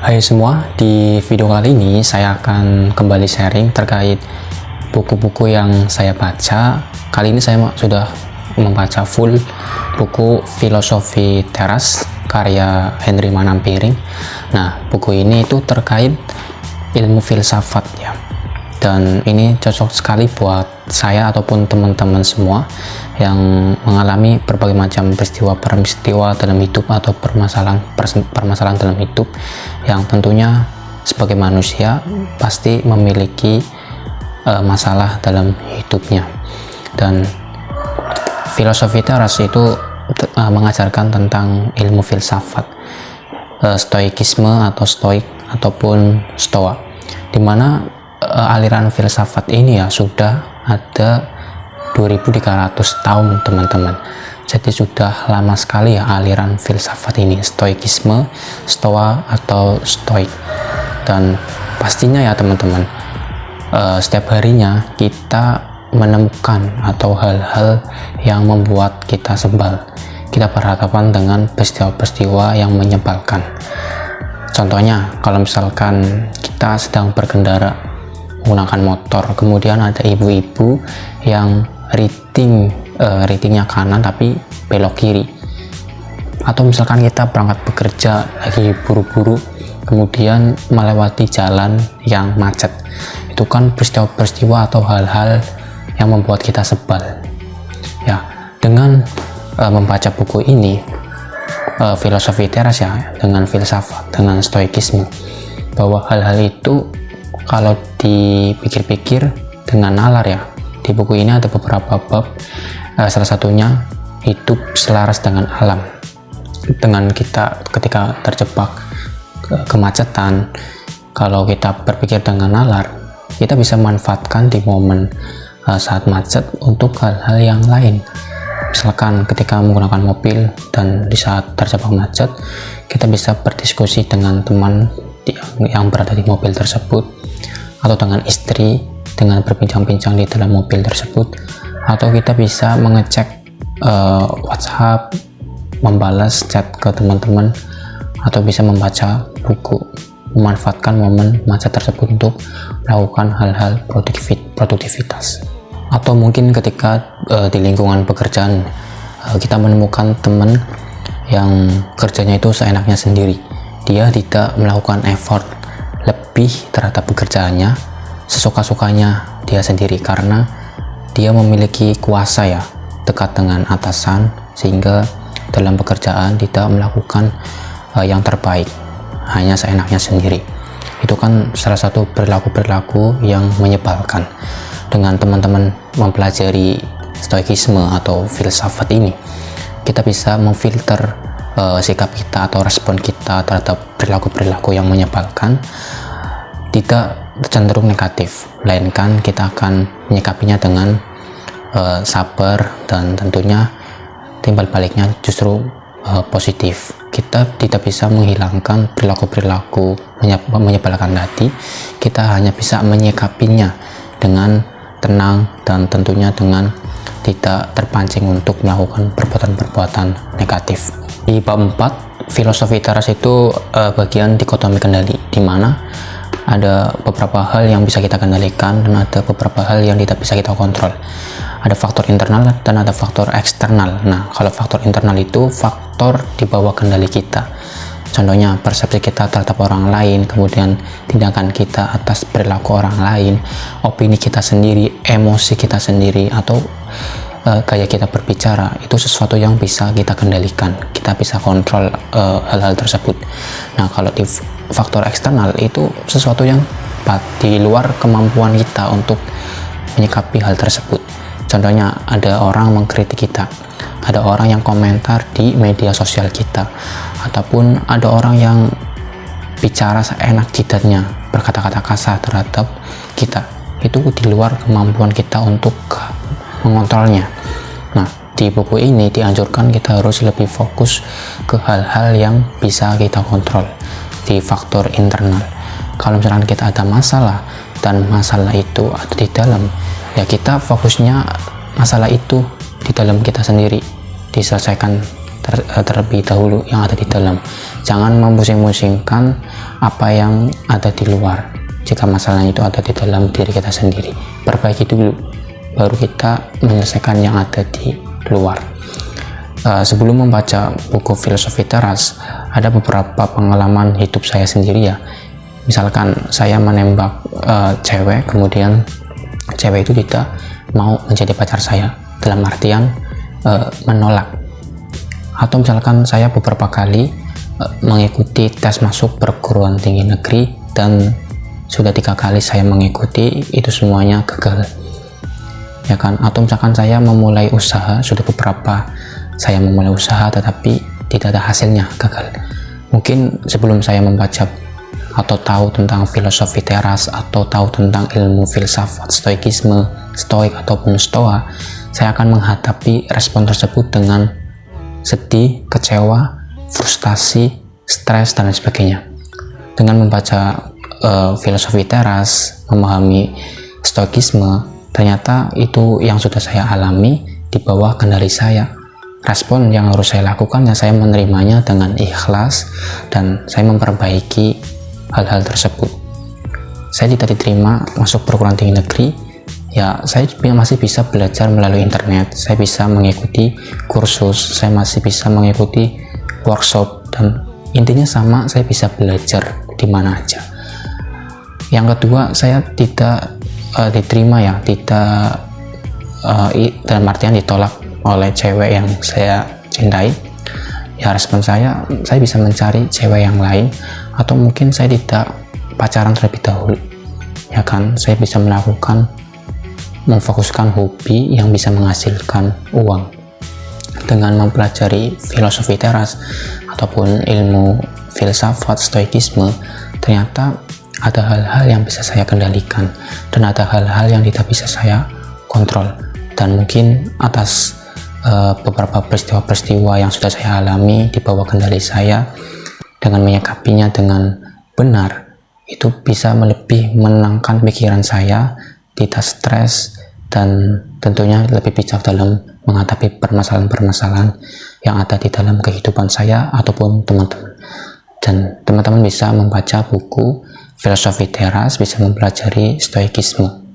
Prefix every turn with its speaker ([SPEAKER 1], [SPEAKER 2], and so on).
[SPEAKER 1] Hai semua, di video kali ini saya akan kembali sharing terkait buku-buku yang saya baca. Kali ini saya sudah membaca full buku Filosofi Teras karya Henry Manampiring. Nah, buku ini itu terkait ilmu filsafat ya. Dan ini cocok sekali buat saya ataupun teman-teman semua yang mengalami berbagai macam peristiwa dalam hidup atau permasalahan dalam hidup yang tentunya sebagai manusia pasti memiliki masalah dalam hidupnya. Dan Filosofi Teras itu mengajarkan tentang ilmu filsafat, stoikisme atau stoik ataupun stoa, dimana aliran filsafat ini ya sudah ada 2300 tahun teman-teman. Jadi sudah lama sekali ya aliran filsafat ini, stoikisme, stoa atau stoik. Dan pastinya ya teman-teman, setiap harinya kita menemukan atau hal-hal yang membuat kita sebal. Kita berhadapan dengan peristiwa-peristiwa yang menyebalkan. Contohnya kalau misalkan kita sedang berkendara menggunakan motor, kemudian ada ibu-ibu yang ratingnya kanan tapi belok kiri, atau misalkan kita berangkat bekerja lagi buru-buru kemudian melewati jalan yang macet. Itu kan peristiwa-peristiwa atau hal-hal yang membuat kita sebal ya. Dengan membaca buku ini, Filosofi Teras ya, dengan filsafat, dengan stoikisme, bahwa hal-hal itu kalau dipikir-pikir dengan nalar ya, di buku ini ada beberapa bab, salah satunya hidup selaras dengan alam. Dengan kita ketika terjebak kemacetan, kalau kita berpikir dengan nalar, kita bisa manfaatkan di momen saat macet untuk hal-hal yang lain. Misalkan ketika menggunakan mobil dan di saat terjebak macet, kita bisa berdiskusi dengan teman yang berada di mobil tersebut, atau dengan istri dengan berbincang-bincang di dalam mobil tersebut, atau kita bisa mengecek WhatsApp, membalas chat ke teman-teman, atau bisa membaca buku, memanfaatkan momen macet tersebut untuk melakukan hal-hal produktivitas. Atau mungkin ketika di lingkungan pekerjaan kita menemukan teman yang kerjanya itu seenaknya sendiri, dia tidak melakukan effort lebih terhadap pekerjaannya, sesuka-sukanya dia sendiri, karena dia memiliki kuasa ya, dekat dengan atasan, sehingga dalam pekerjaan tidak melakukan yang terbaik, hanya seenaknya sendiri. Itu kan salah satu perilaku-perilaku yang menyebalkan. Dengan teman-teman mempelajari stoikisme atau filsafat ini, kita bisa memfilter sikap kita atau respon kita terhadap perilaku-perilaku yang menyebalkan tidak cenderung negatif, melainkan kita akan menyikapinya dengan sabar, dan tentunya timbal baliknya justru positif. Kita tidak bisa menghilangkan perilaku-perilaku menyebalkan tadi, kita hanya bisa menyikapinya dengan tenang dan tentunya dengan tidak terpancing untuk melakukan perbuatan-perbuatan negatif. Di bab 4, Filosofi Teras itu bagian dikotomi kendali, di mana ada beberapa hal yang bisa kita kendalikan dan ada beberapa hal yang tidak bisa kita kontrol. Ada faktor internal dan ada faktor eksternal. Nah, kalau faktor internal itu faktor di bawah kendali kita. Contohnya persepsi kita terhadap orang lain, kemudian tindakan kita atas perilaku orang lain, opini kita sendiri, emosi kita sendiri, atau gaya kita berbicara. Itu sesuatu yang bisa kita kendalikan, kita bisa kontrol hal-hal tersebut. Nah, kalau di faktor eksternal itu sesuatu yang di luar kemampuan kita untuk menyikapi hal tersebut. Contohnya ada orang mengkritik kita, ada orang yang komentar di media sosial kita, ataupun ada orang yang bicara seenak jidatnya, berkata-kata kasar terhadap kita. Itu di luar kemampuan kita untuk mengontrolnya. Nah, di buku ini dianjurkan kita harus lebih fokus ke hal-hal yang bisa kita kontrol, di faktor internal. Kalau misalkan kita ada masalah dan masalah itu ada di dalam, ya kita fokusnya masalah itu di dalam kita sendiri, diselesaikan terlebih dahulu yang ada di dalam. Jangan memusing-musingkan apa yang ada di luar. Jika masalahnya itu ada di dalam diri kita sendiri, perbaiki dulu, baru kita menyelesaikan yang ada di luar. Sebelum membaca buku Filosofi Teras, ada beberapa pengalaman hidup saya sendiri ya. Misalkan saya menembak cewek, kemudian cewek itu tidak mau menjadi pacar saya, dalam artian menolak. Atau misalkan saya beberapa kali mengikuti tes masuk perguruan tinggi negeri dan sudah 3 kali saya mengikuti, itu semuanya gagal, ya kan. Atau misalkan saya memulai usaha, sudah beberapa saya memulai usaha tetapi tidak ada hasilnya, gagal. Mungkin sebelum saya membaca atau tahu tentang Filosofi Teras atau tahu tentang ilmu filsafat stoikisme, stoik ataupun stoa, saya akan menghadapi respon tersebut dengan sedih, kecewa, frustasi, stres, dan lain sebagainya. Dengan membaca Filosofi Teras, memahami stoikisme, ternyata itu yang sudah saya alami di bawah kendali saya. Respon yang harus saya lakukan ya saya menerimanya dengan ikhlas dan saya memperbaiki hal-hal tersebut. Saya tidak diterima masuk perguruan tinggi negeri, ya saya masih bisa belajar melalui internet, saya bisa mengikuti kursus, saya masih bisa mengikuti workshop, dan intinya sama, saya bisa belajar di mana aja. Yang kedua, saya tidak diterima ya, tidak dalam artian ditolak oleh cewek yang saya cintai. Ya respon saya bisa mencari cewek yang lain, atau mungkin saya tidak pacaran terlebih dahulu, ya kan. Saya bisa memfokuskan hobi yang bisa menghasilkan uang. Dengan mempelajari Filosofi Teras ataupun ilmu filsafat stoikisme, ternyata ada hal-hal yang bisa saya kendalikan dan ada hal-hal yang tidak bisa saya kontrol. Dan mungkin atas beberapa peristiwa-peristiwa yang sudah saya alami di bawah kendali saya, dengan menyikapinya dengan benar, itu bisa lebih menenangkan pikiran saya, tidak stres, dan tentunya lebih bijak dalam menghadapi permasalahan-permasalahan yang ada di dalam kehidupan saya ataupun teman-teman. Dan teman-teman bisa membaca buku Filosofi Teras, bisa mempelajari stoikisme.